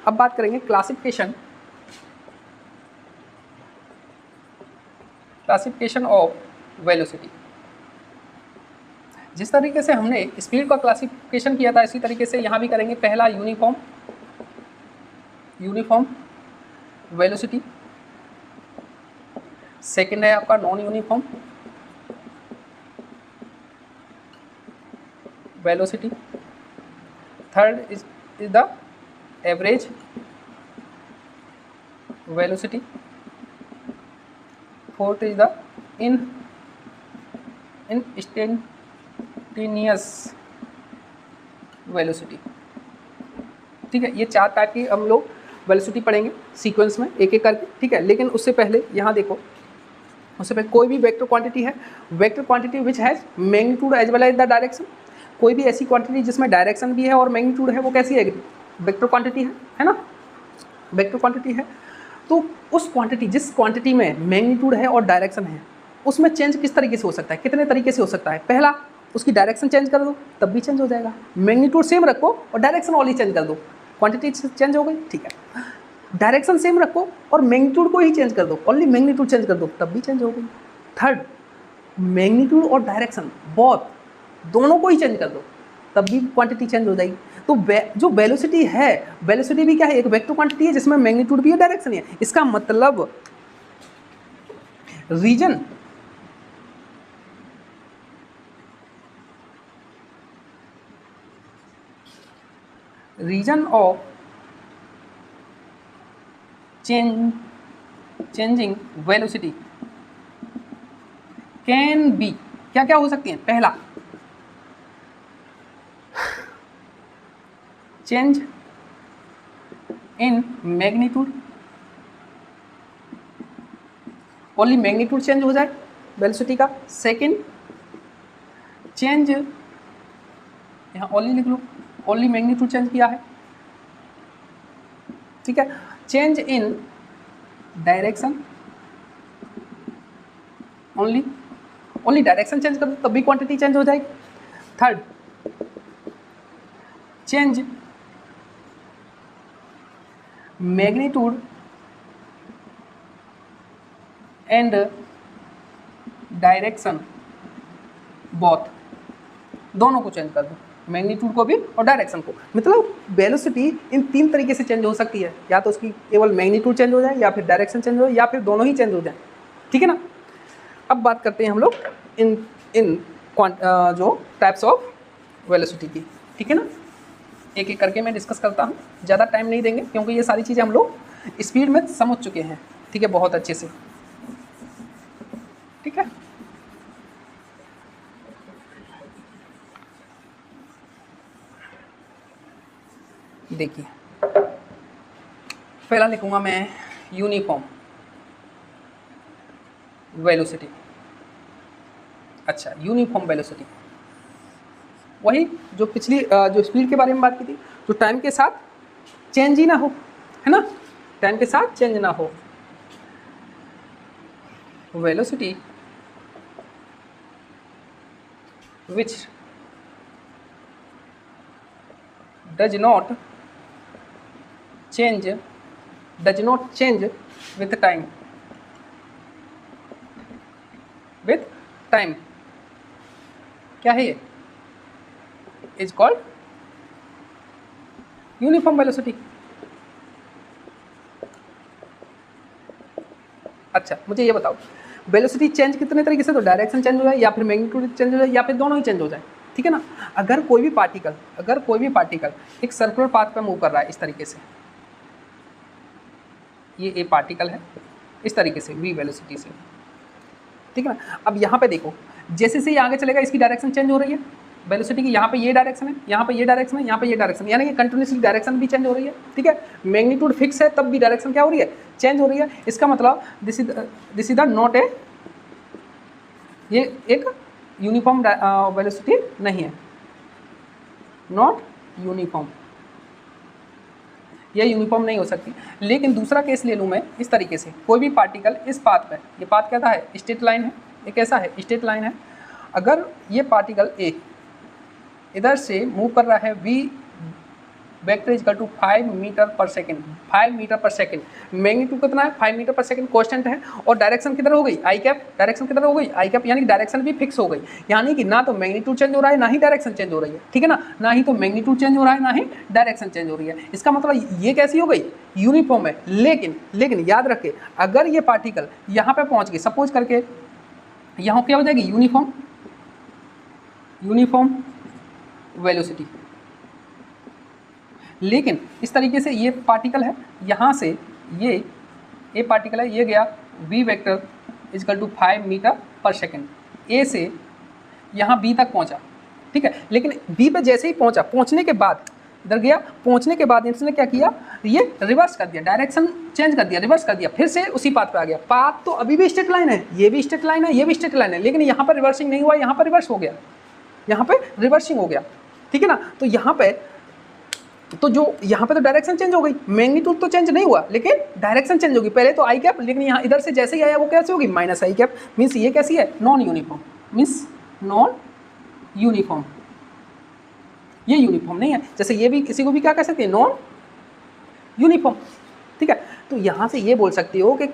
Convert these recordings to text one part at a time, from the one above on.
अब बात करेंगे क्लासिफिकेशन ऑफ वेलोसिटी। जिस तरीके से हमने स्पीड का क्लासिफिकेशन किया था इसी तरीके से यहाँ भी करेंगे। पहला यूनिफॉर्म वेलोसिटी, सेकंड है आपका non uniform velocity, third is the average velocity, fourth is the instantaneous velocity. ठीक है, ये 4 टाइप की हम लोग वेलोसिटी पढ़ेंगे सीक्वेंस में एक एक करके। ठीक है, लेकिन उससे पहले यहाँ देखो, उससे पहले कोई भी वेक्टर क्वांटिटी है, vector quantity which has magnitude as well as the direction. कोई भी ऐसी क्वांटिटी जिसमें डायरेक्शन भी है और मैग्नीट्यूड है, वो कैसी है? वेक्टर क्वांटिटी है ना, वेक्टर क्वांटिटी है। तो उस क्वांटिटी, जिस क्वांटिटी में मैग्नीट्यूड है और डायरेक्शन है, उसमें चेंज किस तरीके से हो सकता है, कितने तरीके से हो सकता है? पहला, उसकी डायरेक्शन चेंज कर दो तब भी चेंज हो जाएगा। मैग्नीट्यूड सेम रखो और डायरेक्शन ओनली चेंज कर दो, क्वांटिटी चेंज हो गई। ठीक है, डायरेक्शन सेम रखो और मैग्नीट्यूड को ही चेंज कर दो, ओनली मैग्नीट्यूड चेंज कर दो तब भी चेंज हो गई। थर्ड, मैग्नीट्यूड और डायरेक्शन दोनों को ही चेंज कर दो तब भी क्वांटिटी चेंज हो जाएगी। तो जो वेलोसिटी है, वेलोसिटी भी क्या है? एक वेक्टर क्वांटिटी है जिसमें मैग्नीट्यूड भी है, डायरेक्शन है। इसका मतलब reason of changing velocity can be, क्या क्या हो सकती है? पहला, change in magnitude, only magnitude change हो जाए वेलोसिटी का। सेकंड, चेंज, यहाँ ओनली लिख लो, ओनली मैग्नीट्यूड चेंज किया है। ठीक है, change in direction, only direction change कर दो तब भी क्वांटिटी चेंज हो जाएगी। Third, change magnitude and direction both, दोनों को चेंज कर दो, मैग्नीट्यूड को भी और डायरेक्शन को। मतलब वेलोसिटी इन 3 तरीके से चेंज हो सकती है, या तो उसकी केवल मैग्नीट्यूड चेंज हो जाए, या फिर डायरेक्शन चेंज हो जाए, या फिर दोनों ही चेंज हो जाए। ठीक है ना। अब बात करते हैं हम लोग इन जो टाइप्स ऑफ वेलोसिटी की। ठीक है ना, एक एक करके मैं डिस्कस करता हूँ, ज़्यादा टाइम नहीं देंगे क्योंकि ये सारी चीज़ें हम लोग स्पीड में समझ चुके हैं। ठीक है, बहुत अच्छे से। ठीक है, देखिए पहला लिखूंगा मैं यूनिफॉर्म वेलोसिटी। अच्छा, यूनिफॉर्म वेलोसिटी वही जो पिछली जो स्पीड के बारे में बात की थी, जो टाइम के साथ चेंज ही ना हो, है ना, टाइम के साथ चेंज ना हो। Velocity which does not change with time, क्या है ये? Is called uniform velocity. अच्छा, मुझे ये बताओ, वेलोसिटी चेंज कितने तरीके से? तो डायरेक्शन चेंज हो जाए, या फिर मैग्नीट्यूड चेंज हो जाए, या फिर दोनों ही चेंज हो जाए। ठीक है ना। अगर कोई भी पार्टिकल एक सर्कुलर पाथ पर मूव कर रहा है इस तरीके से, ये ए पार्टिकल है इस तरीके से v वेलोसिटी से, ठीक है ना। अब यहाँ पे देखो, जैसे से ये आगे चलेगा इसकी डायरेक्शन चेंज हो रही है वेलोसिटी की। यहाँ पे ये डायरेक्शन है, यहाँ पे ये डायरेक्शन है, यहाँ पे ये डायरेक्शन, यानी कि कंटिन्यूसली डायरेक्शन भी चेंज हो रही है। ठीक है, मैग्नीट्यूड फिक्स है तब भी डायरेक्शन क्या हो रही है? चेंज हो रही है। इसका मतलब this is the not a, ये एक यूनिफॉर्म वेलोसिटी नहीं है, नॉट यूनिफॉर्म, ये यूनिफॉर्म नहीं हो सकती। लेकिन दूसरा केस ले लूँ मैं इस तरीके से, कोई भी पार्टिकल इस पाथ पर, ये पाथ क्या है? स्ट्रेट लाइन है, ये कैसा है? स्ट्रेट लाइन है। अगर ये पार्टिकल ए इधर से मूव कर रहा है v vector is equal to 5 metre per second, 5 metre per second. Magnitude कितना है, 5 मीटर पर सेकेंड कांस्टेंट है, और डायरेक्शन किधर हो गई, आई कैप, डायरेक्शन किधर हो गई, आई कैप, यानी कि डायरेक्शन भी फिक्स हो गई, यानी कि ना तो मैग्नीट्यूड चेंज हो रहा है ना ही डायरेक्शन चेंज हो रही है, ठीक है ना, ना ही तो मैग्नीट्यूड चेंज हो रहा है ना ही डायरेक्शन चेंज हो रही है। इसका मतलब ये कैसी हो गई, यूनिफॉर्म है। लेकिन याद रखें, अगर ये पार्टिकल यहाँ पे पहुँच गई, सपोज करके यहाँ क्या हो जाएगी, यूनिफॉर्म वेलोसिटी। लेकिन इस तरीके से ये पार्टिकल है, यहाँ से ये पार्टिकल है, ये गया v vector is equal to 5 metre per second, A से यहाँ b तक पहुँचा, ठीक है। लेकिन b पे जैसे ही पहुँचा, पहुँचने के बाद इधर गया, पहुँचने के बाद इसने क्या किया, ये रिवर्स कर दिया, डायरेक्शन चेंज कर दिया, रिवर्स कर दिया, फिर से उसी पाथ पे आ गया। पाथ तो अभी भी स्ट्रेट लाइन है, ये भी स्ट्रेट लाइन है, ये भी स्ट्रेट लाइन है, लेकिन यहाँ पर रिवर्सिंग नहीं हुआ, यहाँ पर रिवर्स हो गया, यहाँ पे रिवर्सिंग हो गया, ठीक है ना। तो यहाँ पे तो डायरेक्शन चेंज हो गई, मैग्नीट्यूड तो चेंज नहीं हुआ, लेकिन डायरेक्शन चेंज होगी। पहले तो आई कैप, लेकिन यहाँ इधर से जैसे ही आया वो कैसे होगी, माइनस आई कैप। मीन्स ये कैसी है, non uniform, means non uniform, ये यूनिफॉर्म नहीं है। जैसे ये भी, किसी को भी क्या कह सकते हैं, नॉन यूनिफॉर्म, ठीक है। तो यहाँ से ये बोल सकते हो कि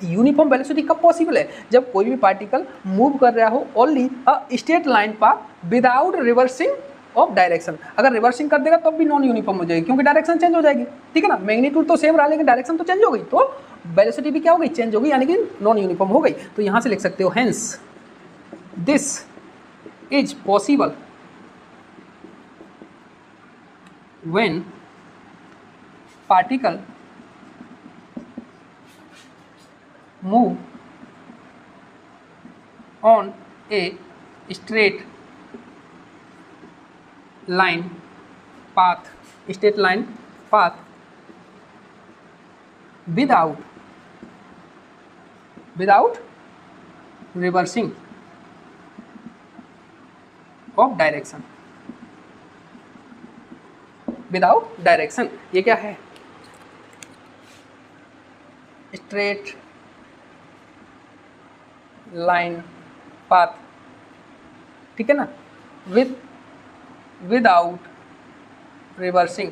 यूनिफॉर्म वेलोसिटी कब पॉसिबल है, जब कोई भी पार्टिकल मूव कर रहा हो only a straight line path without reversing of direction. अगर रिवर्सिंग कर देगा तो भी नॉन यूनिफॉर्म हो जाएगी, क्योंकि डायरेक्शन चेंज हो जाएगी, ठीक है ना। मैग्नीट्यूड तो सेम रहा, लेकिन डायरेक्शन तो चेंज हो गई, तो वेलोसिटी भी क्या हो गई, चेंज हो गई, यानी कि नॉन यूनिफॉर्म हो गई। तो यहाँ से लिख सकते हो, hence this is possible when particle move on a straight line path without reversing of direction, without direction. ये क्या है, स्ट्रेट लाइन पाथ, ठीक है ना, विदाउट रिवर्सिंग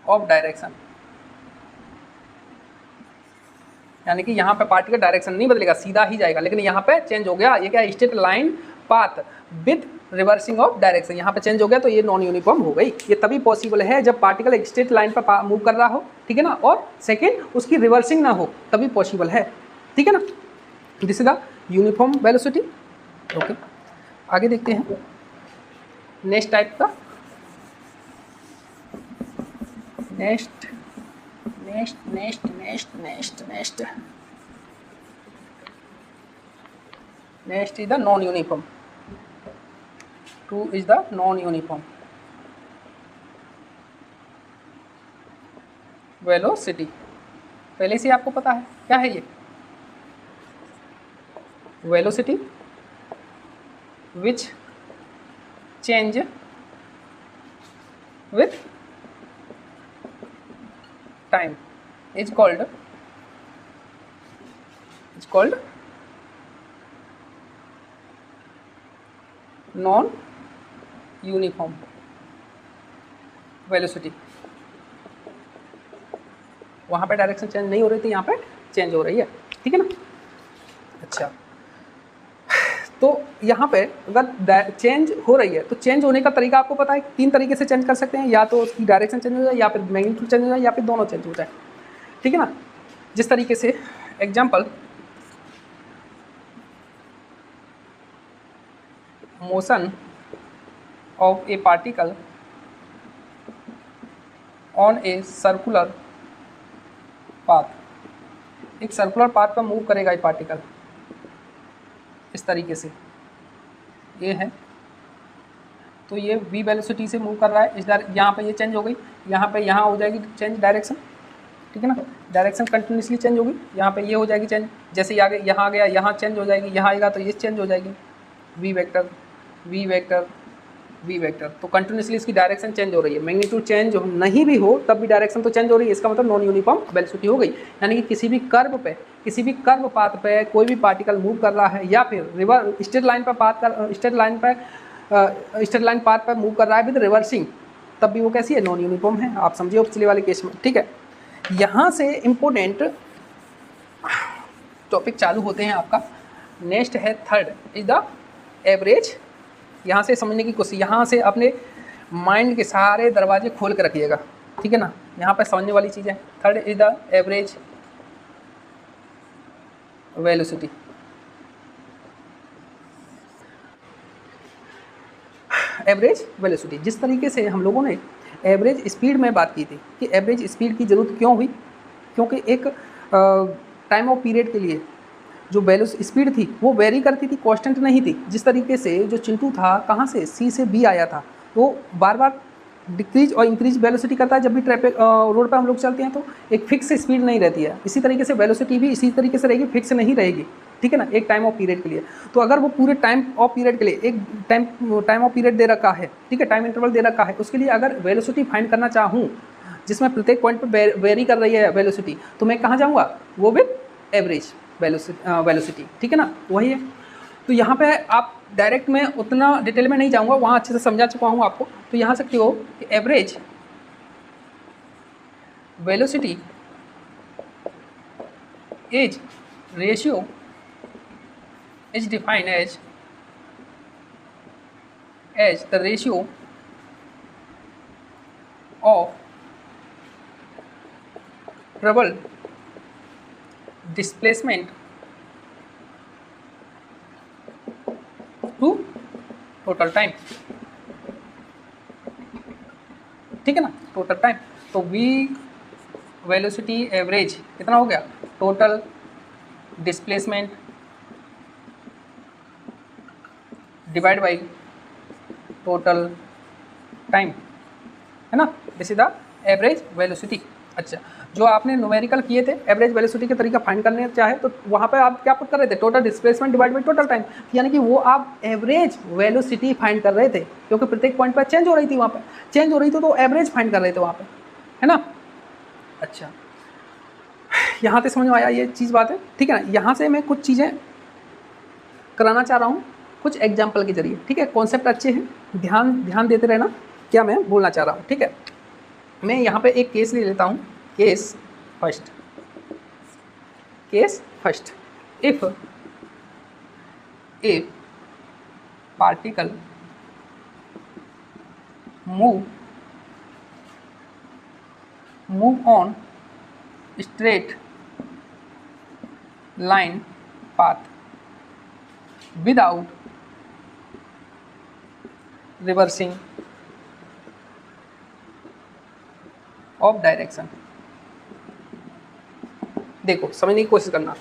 ऑफ डायरेक्शन, यानी कि यहाँ पे पार्टिकल डायरेक्शन नहीं बदलेगा, सीधा ही जाएगा, लेकिन यहाँ पे चेंज हो गया। ये क्या है, straight line path with reversing of direction, यहाँ पे चेंज हो गया, तो ये नॉन यूनिफॉर्म हो गई। ये तभी पॉसिबल है जब पार्टिकल एक स्ट्रेट लाइन पर मूव कर रहा हो, ठीक है ना, और सेकेंड उसकी रिवर्सिंग ना हो, तभी पॉसिबल है, ठीक है ना। This is the uniform velocity. Okay, आगे देखते हैं नेक्स्ट टाइप का, next is the non uniform. 2 is the non-uniform velocity। पहले से आपको पता है क्या है ये, velocity which change with time is called non uniform velocity. वहाँ पे डायरेक्शन चेंज नहीं हो रही थी, यहाँ पे चेंज हो रही है, ठीक है ना। अच्छा, तो यहाँ पे अगर चेंज हो रही है तो चेंज होने का तरीका आपको पता है, 3 तरीके से चेंज कर सकते हैं, या तो उसकी डायरेक्शन चेंज हो जाए, या फिर मैग्नीट्यूड चेंज हो जाए, या फिर दोनों चेंज हो जाए, ठीक है ना। जिस तरीके से example, motion of a particle on a circular path, एक सर्कुलर पाथ पर मूव करेगा ये पार्टिकल इस तरीके से, ये है, तो ये v वेलोसिटी से मूव कर रहा है, इस यहाँ पे ये चेंज हो गई, यहाँ पे यहाँ हो जाएगी चेंज डायरेक्शन, ठीक है ना, डायरेक्शन कंटिन्यूसली चेंज होगी, यहाँ पे ये हो जाएगी चेंज, जैसे आगे यहाँ आ गया यहाँ चेंज हो जाएगी, यहाँ आएगा तो ये चेंज हो जाएगी, v vector v vector v vector, तो कंटिन्यूसली इसकी डायरेक्शन चेंज हो रही है। मैग्नीट्यूड चेंज नहीं भी हो तब भी डायरेक्शन तो चेंज हो रही है, इसका मतलब नॉन यूनिफॉर्म वेलोसिटी हो गई। यानी कि किसी भी कर्व पाथ पे कोई भी पार्टिकल मूव कर रहा है, या फिर स्ट्रेट लाइन पर स्ट्रेट लाइन पाथ पर मूव कर रहा है विद रिवर्सिंग, तब भी वो कैसी है, नॉन यूनिफॉर्म है। आप समझिए पिछले वाले केस में, ठीक है। यहाँ से इम्पोर्टेंट टॉपिक चालू होते हैं आपका। नेक्स्ट है थर्ड इज द एवरेज। यहाँ से समझने की कोशिश, यहाँ से अपने माइंड के सारे दरवाजे खोल के रखिएगा, ठीक है ना। यहाँ पर समझने वाली चीज़ें, third is the average velocity. Average velocity, जिस तरीके से हम लोगों ने एवरेज स्पीड में बात की थी कि एवरेज स्पीड की ज़रूरत क्यों हुई, क्योंकि एक टाइम ऑफ पीरियड के लिए जो वैल्यू स्पीड थी वो वेरी करती थी, कांस्टेंट नहीं थी। जिस तरीके से जो चिंटू था कहाँ से, सी से बी आया था, वो बार बार डिक्रीज और इंक्रीज वेलोसिटी करता है। जब भी ट्रैफिक रोड पर हम लोग चलते हैं तो एक फिक्स स्पीड नहीं रहती है, इसी तरीके से वेलोसिटी भी इसी तरीके से रहेगी, फिक्स नहीं रहेगी, ठीक है ना, एक टाइम ऑफ पीरियड के लिए। तो अगर वो पूरे टाइम ऑफ पीरियड के लिए एक टाइम ऑफ पीरियड दे रखा है, ठीक है, टाइम इंटरवल दे रखा है, उसके लिए अगर वेलोसिटी फाइंड करना चाहूँ जिसमें प्रत्येक पॉइंट पर वेरी कर रही है वेलोसिटी, तो मैं कहाँ जाऊँगा, वो विद एवरेज वेलोसिटी, ठीक है ना, वही है। तो यहाँ पे आप डायरेक्ट में उतना डिटेल में नहीं जाऊँगा, वहाँ अच्छे से समझा चुका हूँ आपको। तो यहाँ सकते हो कि average velocity is ratio is defined as the ratio of trouble displacement to total time, ठीक है ना, टोटल टाइम। तो v वेलोसिटी एवरेज कितना हो गया, total displacement divide by total time, है ना, this is the average velocity. अच्छा, जो आपने न्यूमेरिकल किए थे एवरेज वेलोसिटी के तरीका फाइंड करने चाहे तो वहाँ पे आप क्या पुट कर रहे थे, total displacement divide by total time, यानी कि वो आप एवरेज वेलोसिटी फाइंड कर रहे थे, क्योंकि प्रत्येक पॉइंट पर चेंज हो रही थी, वहाँ पर चेंज हो रही थी तो एवरेज फाइंड कर रहे थे वहाँ पर, है ना। अच्छा, यहाँ से समझ में आया ये चीज़ बात है, ठीक है ना। यहाँ से मैं कुछ चीज़ें कराना चाह रहा हूँ कुछ एग्जाम्पल के जरिए, ठीक है। कॉन्सेप्ट अच्छे हैं, ध्यान देते रहना क्या मैं बोलना चाह रहा हूँ, ठीक है। मैं यहाँ पे एक केस ले लेता हूँ, case first. If A particle move on straight line path without reversing of direction। देखो समझने की कोशिश करना,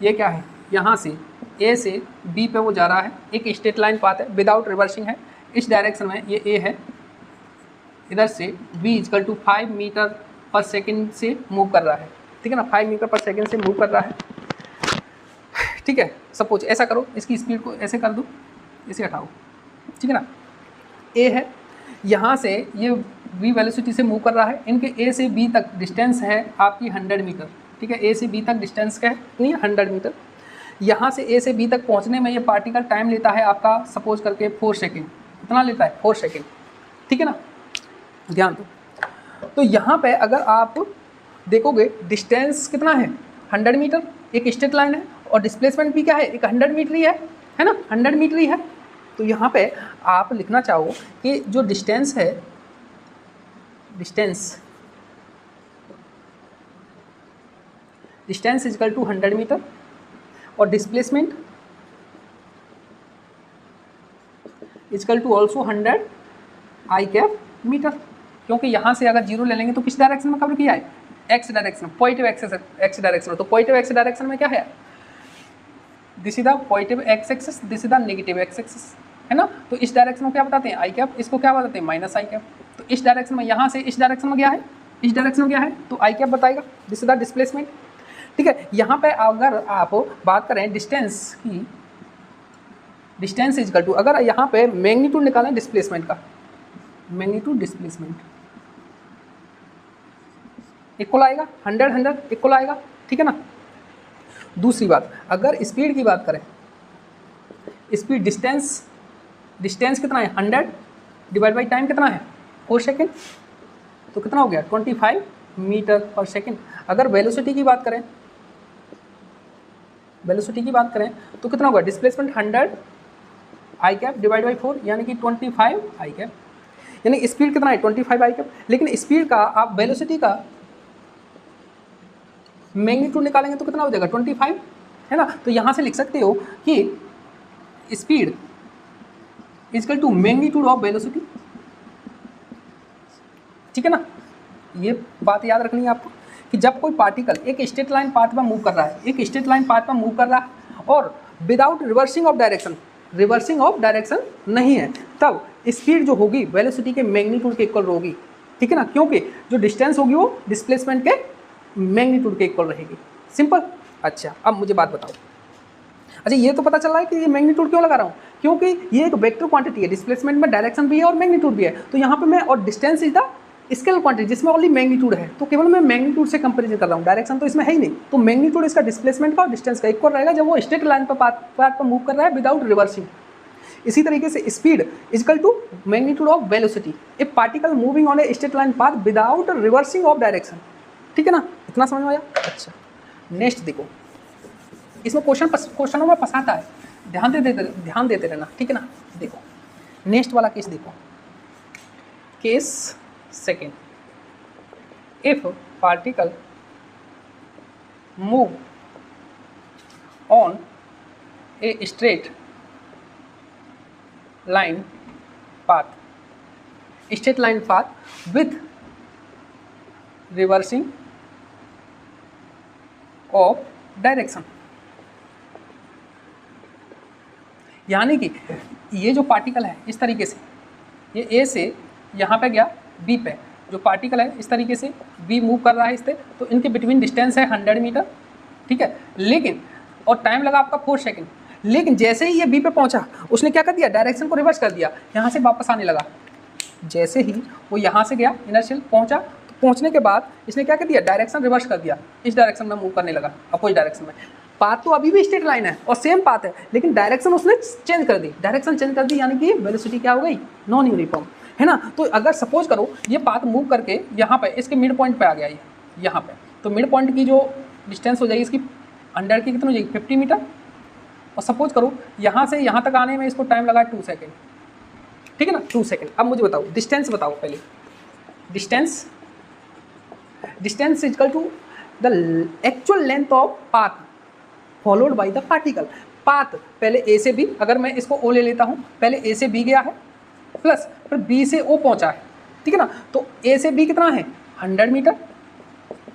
ये क्या है, यहाँ से A से B पे वो जा रहा है, एक स्ट्रेट लाइन पाथ है, विदाउट रिवर्सिंग है, इस डायरेक्शन में ये A है, इधर से B equal to 5 metre per second से मूव कर रहा है, ठीक है ना, 5 मीटर पर सेकेंड से मूव कर रहा है, ठीक है। सपोज ऐसा करो, इसकी स्पीड को ऐसे कर दो, इसे हटाओ, ठीक है ना। ए है, यहाँ से ये v वेलोसिटी से मूव कर रहा है, इनके ए से बी तक डिस्टेंस है आपकी 100 मीटर, ठीक है। ए से बी तक डिस्टेंस क्या है, नहीं 100 मीटर। यहाँ से ए से बी तक पहुँचने में ये पार्टिकल टाइम लेता है आपका सपोज करके 4 सेकेंड, कितना लेता है 4 सेकेंड, ठीक है ना, ध्यान दो। तो यहाँ पे अगर आप देखोगे डिस्टेंस कितना है 100 मीटर, एक स्ट्रेट लाइन है, और डिस्प्लेसमेंट भी क्या है, एक 100 मीटर ही है ना, 100 मीटर ही है। तो यहाँ पे आप लिखना चाहो कि जो डिस्टेंस है, डिस्टेंस इक्वल टू 100 मीटर और displacement equal to also 100 I cap metre, क्योंकि यहाँ से अगर जीरो ले लेंगे तो किस डायरेक्शन में कवर किया है, x direction, positive x direction. तो पॉजिटिव एक्स डायरेक्शन में क्या है, this is the positive x axis, this is the negative x axis, है ना। तो इस डायरेक्शन में क्या बताते हैं आई कैप, इसको क्या बताते हैं माइनस आई कैप। तो इस डायरेक्शन में, यहाँ से इस डायरेक्शन में क्या है, इस डायरेक्शन में क्या है, तो आई कैप बताएगा, दिस इज द डिस्प्लेसमेंट, ठीक है। यहाँ पे अगर आप बात करें डिस्टेंस की, डिस्टेंस इज टू, अगर यहाँ पे मैग्नीट्यूड निकालें डिस्प्लेसमेंट का, मैग्नीट्यूड डिस्प्लेसमेंट इक्वल आएगा 100 इक्वल आएगा, ठीक है ना। दूसरी बात, अगर स्पीड की बात करें, स्पीड डिस्टेंस डिस्टेंस कितना है 100 डिवाइड बाई टाइम कितना है 4 सेकेंड, तो कितना हो गया 25 मीटर पर सेकेंड। अगर वेलोसिटी की बात करें, वेलोसिटी की बात करें तो कितना होगा displacement 100 I cap divide by 4 यानी कि 25 आई कैप, यानी स्पीड कितना है 25 आई कैप। लेकिन स्पीड का आप वेलोसिटी का मैग्नीट्यूड निकालेंगे तो कितना हो जाएगा 25, है ना। तो यहाँ से लिख सकते हो कि speed equal to magnitude of velocity, ठीक है ना। ये बात याद रखनी है आपको कि जब कोई पार्टिकल एक स्ट्रेट लाइन पाथ में मूव कर रहा है, एक स्ट्रेट लाइन पाथ में मूव कर रहा है और without reversing of direction, reversing of direction नहीं है, तब स्पीड जो होगी वेलोसिटी के मैग्नीट्यूड के इक्वल होगी, ठीक है ना, क्योंकि जो डिस्टेंस होगी वो डिस्प्लेसमेंट के मैग्नीट्यूड के इक्वल रहेगी। सिंपल। अच्छा अब मुझे बात बताओ, अच्छा ये तो पता चल रहा है कि ये मैग्नीट्यूड क्यों लगा रहा हूँ, क्योंकि ये एक वेक्टर क्वांटिटी है, डिस्प्लेसमेंट में डायरेक्शन भी है और मैग्नीट्यूड भी है, तो यहाँ पे मैं और distance is the scalar quantity जिसमें ओनली मैग्नीट्यूड है, तो केवल मैं मैग्नीट्यूड से कंपैरिजन कर रहा हूँ, डायरेक्शन तो इसमें है ही नहीं, तो मैग्नीट्यूड इसका डिस्प्लेसमेंट का और डिस्टेंस का इक्वल रहेगा जब वो स्ट्रेट लाइन पर पाथ पर मूव कर रहा है विदाउट रिवर्सिंग। इसी तरीके से speed equal to magnitude of velocity if particle moving on a straight line path without reversing of direction, ठीक है ना, इतना समझ में आया। अच्छा नेक्स्ट देखो, इसमें क्वेश्चनों में फंसाता है, ध्यान देते रहना, ठीक है ना। देखो नेक्स्ट वाला केस देखो, case second, if particle move on a straight line path, straight line path with reversing of direction, यानी कि ये जो पार्टिकल है इस तरीके से ये ए से यहाँ पे गया बी पे, जो पार्टिकल है इस तरीके से बी मूव कर रहा है इससे, तो इनके बिटवीन डिस्टेंस है 100 मीटर, ठीक है, लेकिन और टाइम लगा आपका 4 सेकेंड, लेकिन जैसे ही ये बी पे पहुँचा उसने क्या कर दिया डायरेक्शन को रिवर्स कर दिया, यहाँ से वापस आने लगा, जैसे ही वो यहाँ से गया इनर्शियल पहुँचा, तो पहुँचने के बाद इसने क्या कर दिया डायरेक्शन रिवर्स कर दिया, इस डायरेक्शन में मूव करने लगा अपोजिट डायरेक्शन में। पाथ तो अभी भी स्ट्रेट लाइन है और सेम पाथ है, लेकिन डायरेक्शन उसने चेंज कर दी, डायरेक्शन चेंज कर दी, यानी कि वेलोसिटी क्या हो गई नॉन यूनिफॉर्म, है ना। तो अगर सपोज करो ये पाथ मूव करके यहाँ पे इसके मिड पॉइंट पे आ गया, ये यहाँ पे, तो मिड पॉइंट की जो डिस्टेंस हो जाएगी इसकी 100 की कितनी हो जाएगी 50 मीटर, और सपोज करो यहाँ से यहाँ तक आने में इसको टाइम लगा 2 सेकेंड, ठीक है ना 2 सेकेंड। अब मुझे बताओ डिस्टेंस बताओ पहले, distance equal to the actual length of path followed by the particle. Path पहले ए से बी, अगर मैं इसको ओ ले लेता हूँ, पहले ए से बी गया है प्लस फिर बी से ओ पहुँचा है, ठीक है ना, तो ए से बी कितना है 100 मीटर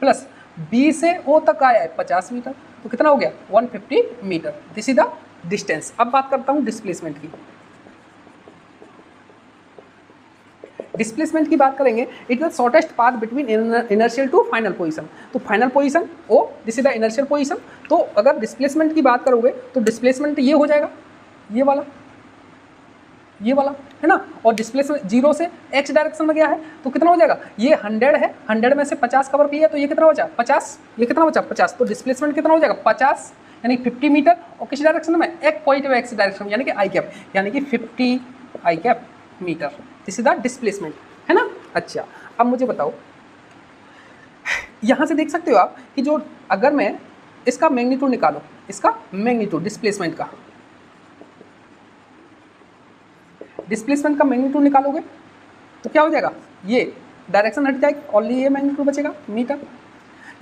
प्लस बी से ओ तक आया है 50 मीटर, तो कितना हो गया 150 metre, this is the distance. अब बात करता हूँ डिस्प्लेसमेंट की। डिस्प्लेसमेंट की बात करेंगे, it is the shortest path between inertial to final position, तो final position O, this is the inertial position. तो अगर डिस्प्लेसमेंट की बात करोगे तो डिस्प्लेसमेंट ये हो जाएगा, ये वाला है ना, और डिस्प्लेसमेंट 0 से x डायरेक्शन में गया है तो कितना हो जाएगा, ये 100 है, 100 में से 50 कवर किया तो ये कितना बचा 50, ये कितना बचा 50, तो डिस्प्लेसमेंट कितना हो जाएगा 50 यानी 50 मीटर, और किस डायरेक्शन में एक पॉइंट में x डायरेक्शन यानी कि आई कैप, यानी कि 50 i cap metre, this is the displacement, है ना। अच्छा अब मुझे बताओ, यहाँ से देख सकते हो आप कि जो अगर मैं इसका मैग्नीट्यूड निकालो, इसका मैग्नीट्यूड डिस्प्लेसमेंट का मैग्नीट्यूड निकालोगे तो क्या हो जाएगा, ये डायरेक्शन हट जाएगी, ओनली ये मैग्नीट्यूड बचेगा मीटर।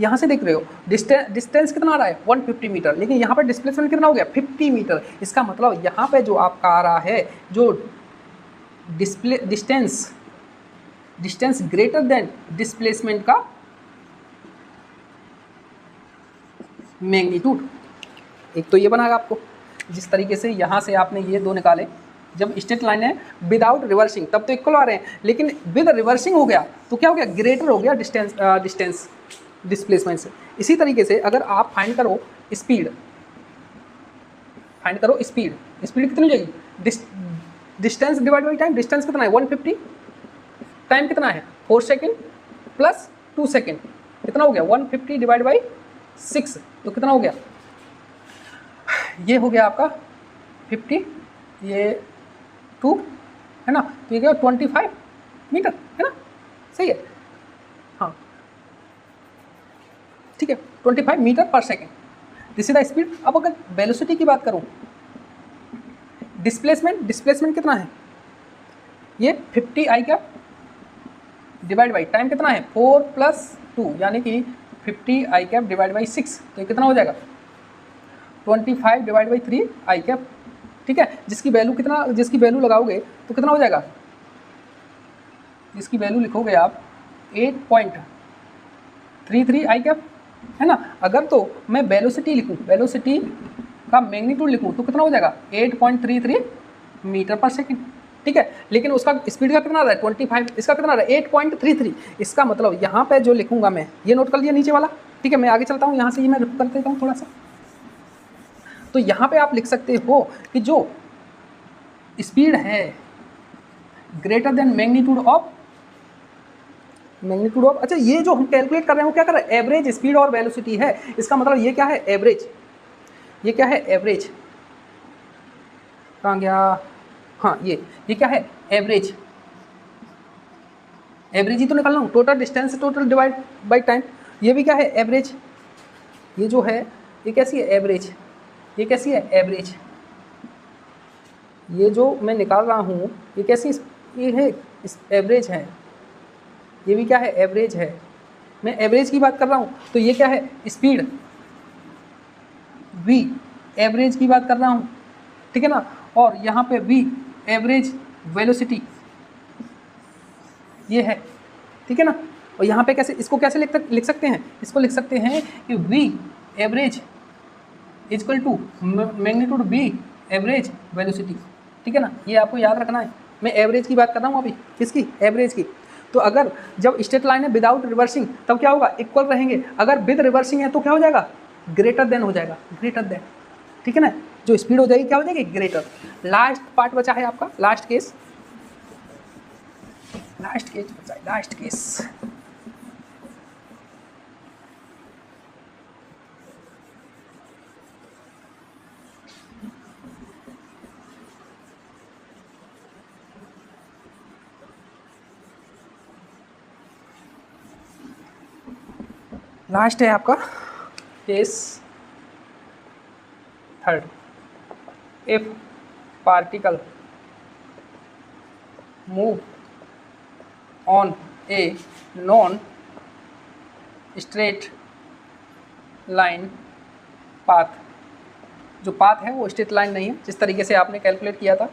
यहाँ से देख रहे हो डिस्टेंस कितना आ रहा है 150 मीटर, लेकिन यहाँ पर डिस्प्लेसमेंट कितना हो गया 50 मीटर। इसका मतलब यहाँ पे जो आपका आ रहा है जो डिस्टेंस ग्रेटर देन डिस्प्लेसमेंट का मैग्नीट्यूड, एक तो ये बनाएगा आपको, जिस तरीके से यहाँ से आपने ये दो निकाले, जब स्ट्रेट लाइन है विदाउट रिवर्सिंग तब तो इक्वल आ रहे हैं, लेकिन विद रिवर्सिंग हो गया तो क्या हो गया ग्रेटर हो गया डिस्टेंस डिस्प्लेसमेंट से। इसी तरीके से अगर आप फाइंड करो स्पीड कितनी हो जाएगी, distance divide by time, distance कितना है 150, टाइम कितना है 4 सेकेंड प्लस 2 सेकेंड, कितना हो गया 150 डिवाइड बाई 6, तो कितना हो गया, ये हो गया आपका 50, ये 2 है ना, तो ये क्या 25 मीटर है ना, सही है हाँ ठीक है 25 metre per second, this is the speed. अब अगर वेलोसिटी की बात करूँ, डिस्प्लेसमेंट कितना है, ये 50 i cap divide by time कितना है 4 + 2 यानी कि 50 आई कैप डिवाइड बाई 6, तो ये कितना हो जाएगा 25 डिवाइड बाई 3 आई कैप, ठीक है। जिसकी वैल्यू लगाओगे तो कितना हो जाएगा, जिसकी वैल्यू लिखोगे आप 8.33 आई कैप है ना। अगर तो मैं वेलोसिटी लिखूँ, वेलोसिटी का मैग्नीट्यूड लिखूँ तो कितना हो जाएगा 8.33 मीटर पर सेकेंड, ठीक है। लेकिन उसका स्पीड का कितना आ रहा है 25, इसका कितना आ रहा है 8.33। इसका मतलब यहाँ पे जो लिखूंगा मैं, ये नोट कर लिया नीचे वाला, ठीक है। मैं आगे चलता हूँ, यहाँ से ये मैं रुक कर देता हूँ थोड़ा सा। तो यहाँ पे आप लिख सकते हो कि जो स्पीड है ग्रेटर देन मैग्नीट्यूड ऑफ, अच्छा ये जो हम कैलकुलेट कर रहे हैं वो क्या कर रहे हैं, एवरेज स्पीड और वेलोसिटी है। इसका मतलब ये क्या है एवरेज, ये क्या है एवरेज, कहाँ गया, हाँ ये क्या है एवरेज, एवरेज ही तो निकालना हूँ, total distance total divide by time, ये भी क्या है एवरेज, ये जो है ये कैसी है एवरेज, ये कैसी है एवरेज, ये जो मैं निकाल रहा हूँ ये कैसी, ये है एवरेज है, ये भी क्या है एवरेज है, मैं एवरेज की बात कर रहा हूँ। तो ये क्या है स्पीड v एवरेज की बात कर रहा हूँ, ठीक है ना। और यहाँ पे v एवरेज वेलोसिटी ये है, ठीक है ना। और यहाँ पे कैसे इसको कैसे लिख सकते हैं, इसको लिख सकते हैं कि v average equal to magnitude v average velocity, ठीक है ना। ये आपको याद रखना है, मैं एवरेज की बात कर रहा हूँ अभी, किसकी एवरेज की। तो अगर जब स्ट्रेट लाइन है विदाउट रिवर्सिंग तब क्या होगा इक्वल रहेंगे, अगर विद रिवर्सिंग है तो क्या हो जाएगा ग्रेटर देन हो जाएगा, ग्रेटर देन, ठीक है ना। जो स्पीड हो जाएगी क्या हो जाएगी ग्रेटर। लास्ट पार्ट बचा है आपका, लास्ट केस बचा है, लास्ट केस लास्ट है आपका case third, if particle move on a non straight line path, जो पाथ है वो स्ट्रेट लाइन नहीं है, जिस तरीके से आपने कैलकुलेट किया था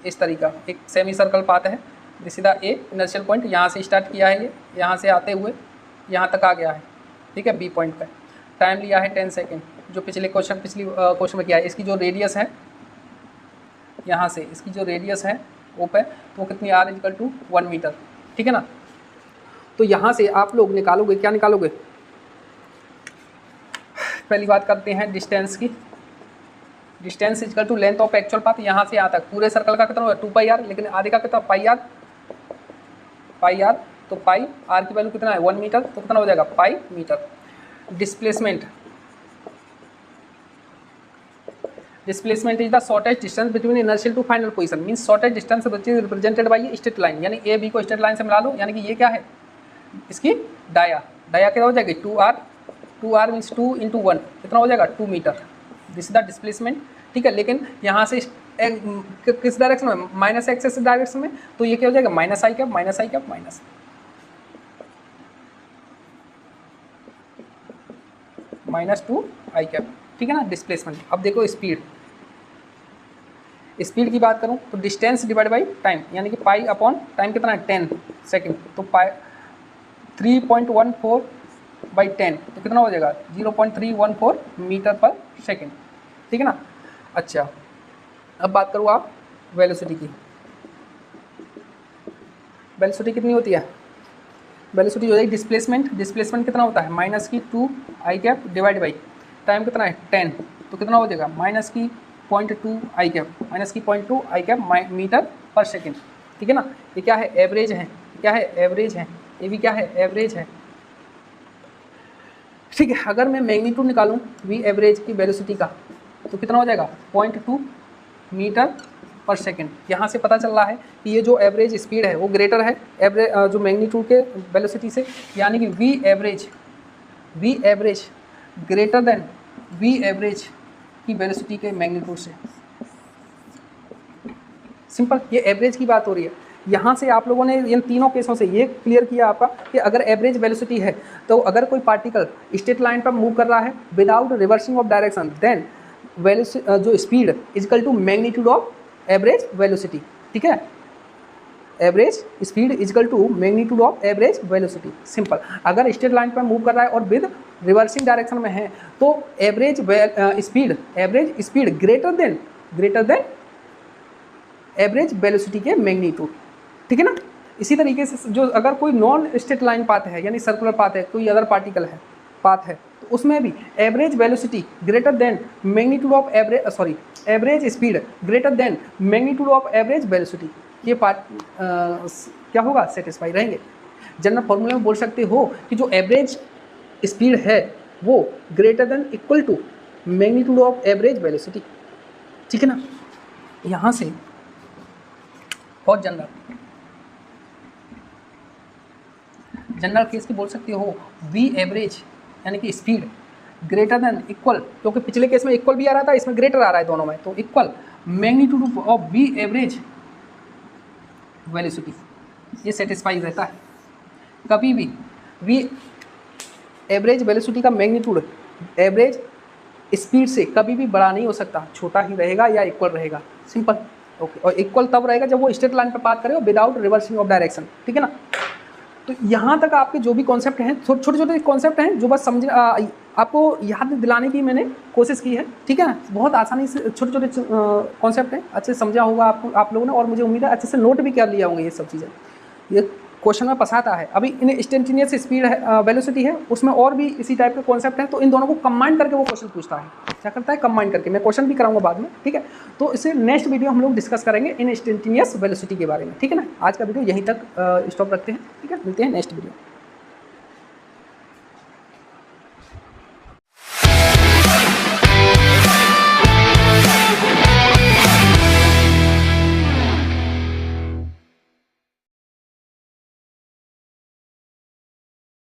इस तरीका, एक सेमी सर्कल पाथ है, सीधा ए इनर्शियल पॉइंट यहाँ से स्टार्ट किया है, ये यहाँ से आते हुए यहाँ तक आ गया है, ठीक है। बी पॉइंट पे टाइम लिया है 10 सेकेंड, जो पिछले क्वेश्चन में किया है। इसकी जो रेडियस है यहाँ से, इसकी जो रेडियस है ओ पे, तो वो कितनी r = 1 मीटर, ठीक है ना। तो यहाँ से आप लोग निकालोगे, क्या निकालोगे, पहली बात करते हैं डिस्टेंस की, distance = length of actual path, यहाँ से यहाँ तक पूरे सर्कल का कितना होगा 2πr, लेकिन आधे का कितना πr, तो पाई r की वैल्यू कितना है 1 मीटर, तो कितना हो जाएगा pi metre. Displacement is the shortest distance between inertial to final position, means shortest distance which is represented by straight line, यानी ए बी को स्ट्रेट लाइन से मिला लो, यानी कि ये क्या है इसकी डाया क्या हो जाएगी 2r मीन्स 2 × 1 कितना हो जाएगा 2 metre, this is the displacement, ठीक है। लेकिन यहाँ से किस डायरेक्शन में, माइनस एक्सेस डायरेक्शन में, तो ये क्या हो जाएगा माइनस आई कैप -2 आई कैप, ठीक है ना डिस्प्लेसमेंट। अब देखो स्पीड की बात करूं तो डिस्टेंस डिवाइड बाई टाइम, यानी कि पाई अपॉन टाइम कितना है 10 सेकेंड, तो पाई 3.14/10 तो कितना हो जाएगा 0.314 मीटर पर सेकेंड, ठीक है ना। अच्छा अब बात करूँ आप वेलोसिटी की, वेलोसिटी कितनी होती है, वेलोसिटी हो जाएगी डिस्प्लेसमेंट कितना होता है -2 आई कैप डिवाइड बाई टाइम कितना है 10, तो कितना हो जाएगा -0.2 आई कैप -0.2 आई कैप मीटर पर सेकेंड, ठीक है ना। ये क्या है एवरेज है, ये भी क्या है एवरेज है, ठीक है। अगर मैं मैग्नीट्यूड निकालूं वी एवरेज की वेलोसिटी का तो कितना हो जाएगा 0.2 मीटर पर सेकेंड। यहाँ से पता चल रहा है कि ये जो एवरेज स्पीड है वो ग्रेटर है एवरेज जो मैग्नीट्यूड के वेलोसिटी से, यानी कि V average greater than V average की वेलोसिटी के मैग्नीट्यूड से। सिंपल, ये एवरेज की बात हो रही है। यहाँ से आप लोगों ने इन तीनों केसों से ये क्लियर किया आपका कि अगर एवरेज वेलोसिटी है तो अगर कोई पार्टिकल स्ट्रेट लाइन पर मूव कर रहा है without reversing of direction, then जो speed is equal to magnitude of average velocity. ठीक है, average speed is equal to magnitude of average velocity. Simple, अगर स्ट्रेट लाइन पर मूव कर रहा है और विद रिवर्सिंग डायरेक्शन में है तो average speed greater than average velocity के मैग्नीट्यूड। ठीक है ना। इसी तरीके से जो अगर कोई नॉन स्ट्रेट लाइन पाथ है यानी सर्कुलर पाथ है, कोई अदर पार्टिकल है पाथ है, तो उसमें भी average velocity greater than magnitude of average speed greater than magnitude of average velocity, ये पार्ट क्या होगा, सेटिस्फाई रहेंगे। जनरल फॉर्मूले में बोल सकते हो कि जो एवरेज स्पीड है वो greater than equal to magnitude of average velocity. ठीक है ना। यहाँ से और जनरल केस की बोल सकते हो वी एवरेज यानी कि स्पीड ग्रेटर देन इक्वल, क्योंकि पिछले केस में इक्वल भी आ रहा था, इसमें ग्रेटर आ रहा है दोनों में, तो equal magnitude of V average velocity, ये सेटिस्फाई रहता है। कभी भी वी एवरेज वेलोसिटी का मैग्नीट्यूड एवरेज स्पीड से कभी भी बड़ा नहीं हो सकता, छोटा ही रहेगा या इक्वल रहेगा। Simple, okay. और इक्वल तब रहेगा जब वो स्ट्रेट लाइन पर पाथ करे विदाउट रिवर्सिंग ऑफ डायरेक्शन। ठीक है ना। तो यहाँ तक आपके जो भी कॉन्सेप्ट हैं, छोटे छोटे कॉन्सेप्ट हैं जो बस समझ आपको याद दिलाने की मैंने कोशिश की है। ठीक है ना। बहुत आसानी से छोटे छोटे कॉन्सेप्ट हैं, अच्छे से समझा होगा आप लोगों ने, और मुझे उम्मीद है अच्छे से नोट भी कर लिया होंगे ये सब चीज़ें। ये क्वेश्चन में फंसाता है। अभी इन इंस्टेंटेनियस स्पीड है वेलोसिटी है, उसमें और भी इसी टाइप के कॉन्सेप्ट हैं, तो इन दोनों को कंबाइन करके वो क्वेश्चन पूछता है। क्या करता है, कंबाइन करके। मैं क्वेश्चन भी कराऊंगा बाद में। ठीक है, तो इसे नेक्स्ट वीडियो हम लोग डिस्कस करेंगे इन इंस्टेंटेनियस वेलोसिटी के बारे में। ठीक है ना। आज का वीडियो यहीं तक स्टॉप रखते हैं। ठीक है, मिलते हैं नेक्स्ट वीडियो।